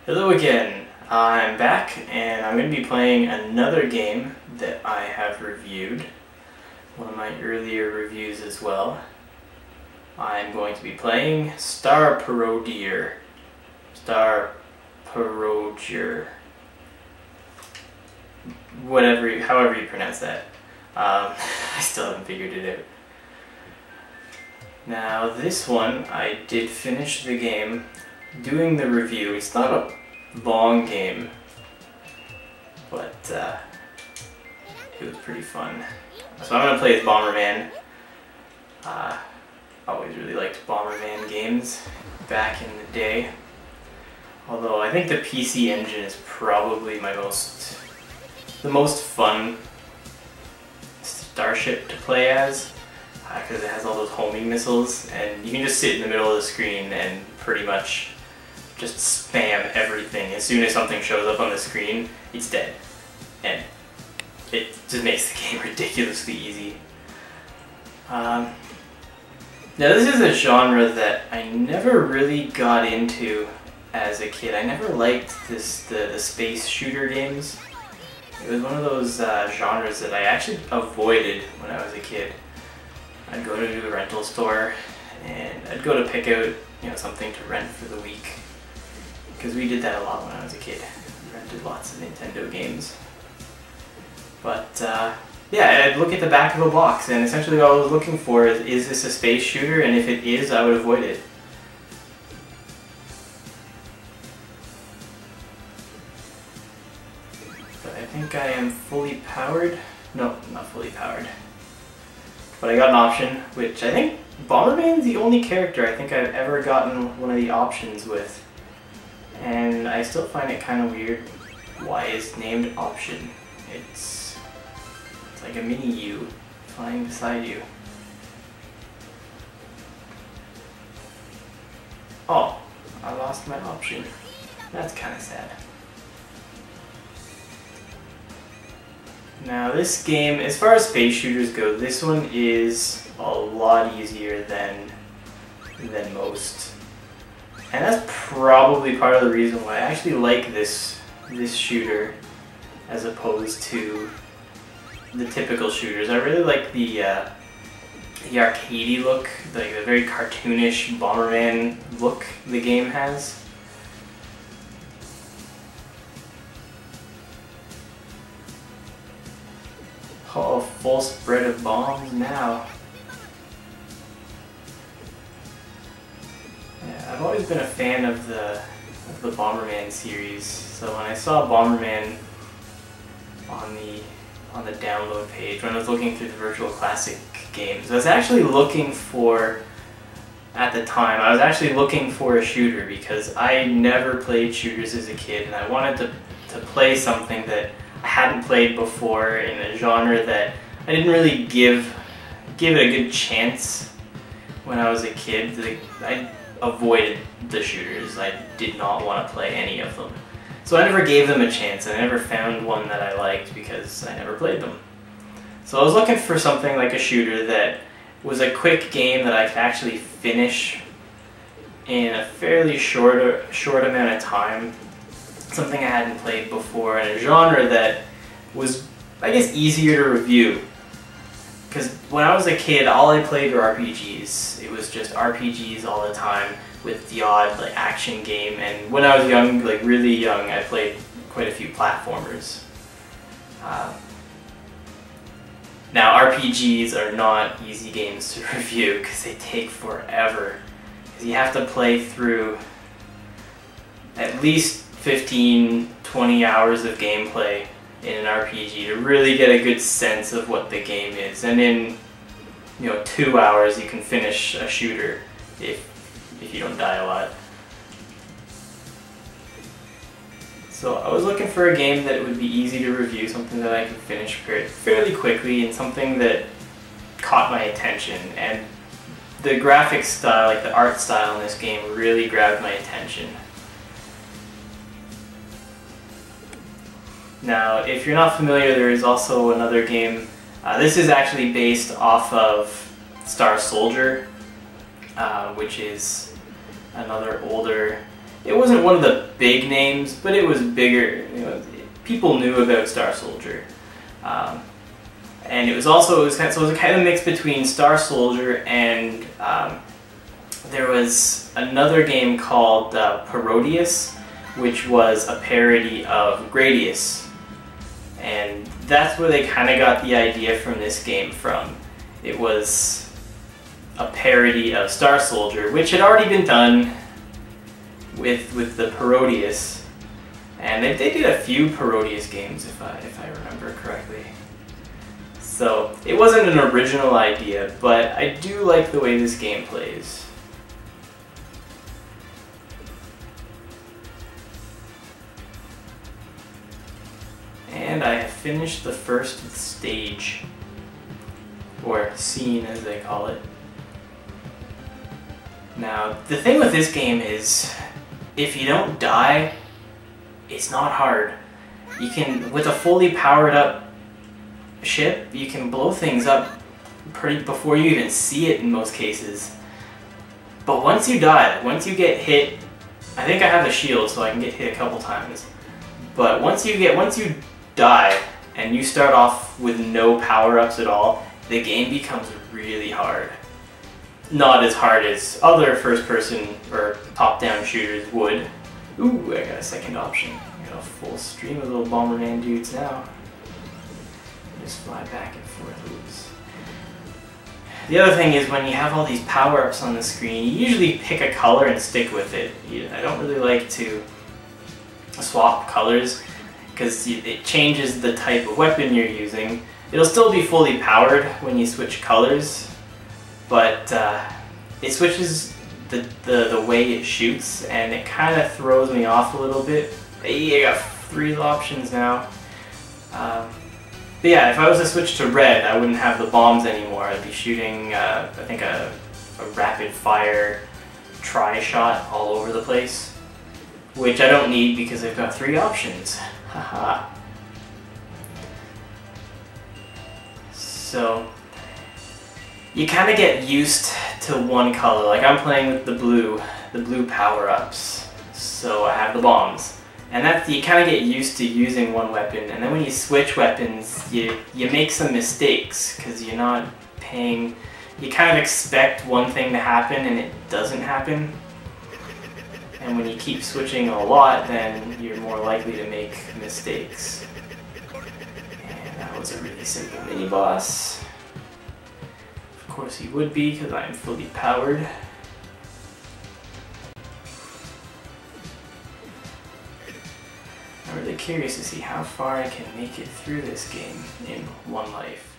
Hello again, I'm back and I'm going to be playing another game that I have reviewed, one of my earlier reviews as well. I'm going to be playing Parodier. However you pronounce that. I still haven't figured it out. Now this one, I did finish the game doing the review. It's not a long game, but it was pretty fun. So I'm going to play as Bomberman. Always really liked Bomberman games back in the day. Although I think the PC engine is probably the most fun starship to play as, because it has all those homing missiles and you can just sit in the middle of the screen and pretty much just spam everything. As soon as something shows up on the screen, it's dead. And it just makes the game ridiculously easy. Now this is a genre that I never really got into as a kid. I never liked the space shooter games. It was one of those genres that I actually avoided when I was a kid. I'd go to the rental store and I'd go to pick out, something to rent for the week. Because we did that a lot when I was a kid. We rented lots of Nintendo games. But yeah, I'd look at the back of a box and essentially all I was looking for is this a space shooter, and if it is, I would avoid it. But I think I am fully powered. No, not fully powered. But I got an option, which I think Bomberman's the only character I think I've ever gotten one of the options with. And I still find it kind of weird why it's named Option. It's like a mini you flying beside you. Oh, I lost my option. That's kind of sad. Now this game, as far as space shooters go, this one is a lot easier than most. And that's probably part of the reason why I actually like this shooter as opposed to the typical shooters. I really like the arcadey look, the very cartoonish Bomberman look the game has. Oh, full spread of bombs now. Yeah, I've always been a fan of the Bomberman series, so when I saw Bomberman on the download page, when I was looking through the Virtual Classic games, I was actually looking for, at the time, I was actually looking for a shooter because I never played shooters as a kid, and I wanted to play something that I hadn't played before in a genre that I didn't really give it a good chance when I was a kid. I avoided the shooters. I did not want to play any of them. So I never gave them a chance, and I never found one that I liked because I never played them. So I was looking for something like a shooter that was a quick game that I could actually finish in a fairly short amount of time. Something I hadn't played before, in a genre that was, I guess, easier to review. Because when I was a kid, all I played were RPGs. It was just RPGs all the time with the odd action game. And when I was young, really young, I played quite a few platformers. Now RPGs are not easy games to review because they take forever. Because you have to play through at least 15-20 hours of gameplay in an RPG to really get a good sense of what the game is, and in 2 hours you can finish a shooter if you don't die a lot. So I was looking for a game that would be easy to review, something that I could finish fairly quickly, and something that caught my attention. And the graphic style, the art style in this game, really grabbed my attention. Now, if you're not familiar, there is also another game. This is actually based off of Star Soldier, which is another older it wasn't one of the big names, but it was bigger. You know, people knew about Star Soldier. And it was a kind of mix between Star Soldier and there was another game called Parodier, which was a parody of Gradius. And that's where they kind of got the idea from this game from. It was a parody of Star Soldier, which had already been done with the Parodier. And they did a few Parodier games, if I remember correctly. So it wasn't an original idea, but I do like the way this game plays. And I have finished the first stage, or scene as they call it. Now, the thing with this game is, if you don't die, it's not hard. You can, with a fully powered up ship, you can blow things up before you even see it in most cases. But once you die, once you get hit, I think I have a shield so I can get hit a couple times. But once you die and you start off with no power-ups at all, the game becomes really hard. Not as hard as other first-person or top-down shooters would. Ooh, I got a second option. I got a full stream of little Bomberman dudes now. Just fly back and forth. Oops. The other thing is when you have all these power-ups on the screen, you usually pick a color and stick with it. I don't really like to swap colors because it changes the type of weapon you're using. It'll still be fully powered when you switch colors, but it switches the way it shoots, and it kind of throws me off a little bit. Hey, I got 3 options now. But yeah, if I was to switch to red, I wouldn't have the bombs anymore. I'd be shooting, I think, a rapid-fire tri-shot all over the place, which I don't need because I've got 3 options. Haha. So, you kind of get used to one color. Like I'm playing with the blue power-ups, so I have the bombs. And that's, you kind of get used to using one weapon, and then when you switch weapons, you make some mistakes, because you're not paying, you kind of expect one thing to happen and it doesn't happen. And when you keep switching a lot, then you're more likely to make mistakes. And that was a really simple mini-boss. Of course he would be, because I'm fully powered. I'm really curious to see how far I can make it through this game in one life.